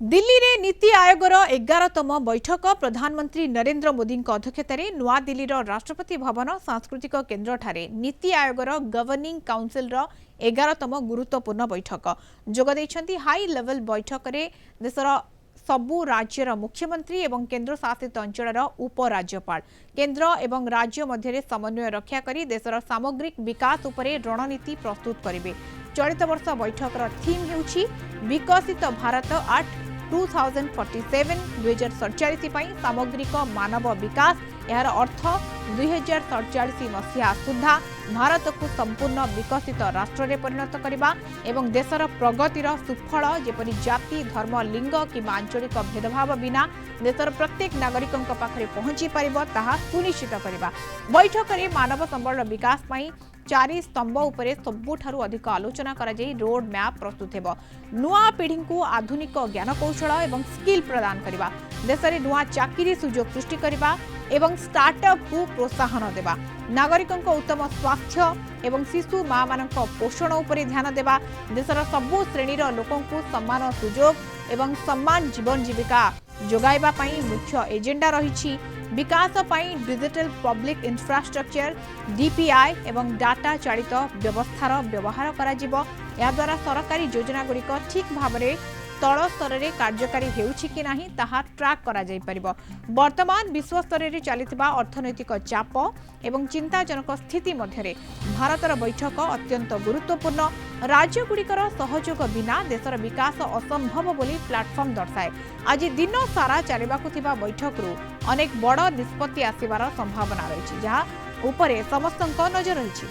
दिल्ली रे नीति आयोगर 11तम बैठक प्रधानमंत्री नरेंद्र मोदी अध्यक्षतार नुआ दिल्ली राष्ट्रपति भवन सांस्कृतिक केन्द्र ठारे नीति आयोगर गवर्निंग काउंसिल 11तम गुरुत्वपूर्ण बैठक जोगदे हाई लेवल बैठक रे देशर सबु राज्यर मुख्यमंत्री एवं केन्द्र शासित अंचल उपराज्यपाल केन्द्र एवं राज्य मध्य समन्वय रक्षा करी देशर सामग्रिक विकास उपरे रणनीति प्रस्तुत करेंगे। चलित वर्ष बैठकर थीम हेउछि विकसित भारत आट 2047 सामग्रिक मानव विकास यार अर्थ 2047 मसीहा सुधा भारत को संपूर्ण विकसित राष्ट्र में परिणत करने एवं देशर प्रगतिर सुफल जेपरि जाति धर्म लिंग कि आंचलिक भेदभाव बिना देशर प्रत्येक नागरिकों पाखे पहुंची पारिबो ताहा सुनिश्चित करने। बैठक में मानव संबल विकास पाई 4 स्तंभ उपरे सबुठारु अधिक आलोचना करा जाई रोड मैप प्रस्तुत हेबो। नुआ पीढ़ी को आधुनिक ज्ञान कौशल एवं स्किल प्रदान करबा देश में नुआ चाकरी सुजोग सृष्टि करबा एवं स्टार्टअप को प्रोत्साहन देबा नागरिकों को उत्तम स्वास्थ्य एवं शिशु माँ मान पोषण उपरे ध्यान देबा देशर सबु श्रेणीर लोकों को सम्मान सुजोग एवं सम्मान जीवन जीविका जोगाइबा पई मुख्य एजेंडा रहिछि। विकास पई डिजिटल पब्लिक इंफ्रास्ट्रक्चर डीपीआई एवं डाटा चालित व्यवस्थार व्यवहार करा जिवो। या द्वारा सरकारी योजना गुड़िक ठीक भाव में तल स्तर में कार्यकारी हेउछि कि नाही ताहा ट्रैक करा जाई परिबो। वर्तमान विश्व स्तर में चलिथिबा अर्थनैतिक चाप एवं चिंताजनक स्थिति मध्यरे भारतर बैठक अत्यंत गुरुत्वपूर्ण राज्य गुड़िकर सहयोग बिना देशर विकास असंभव बोली प्लाटफर्म दर्शाए। आज दिन सारा चलिबाकु थिबा बैठक रु अनेक बड़ निष्पत्ति आसिबार संभावना रही जहाँ उपरे समस्तक नजर रही।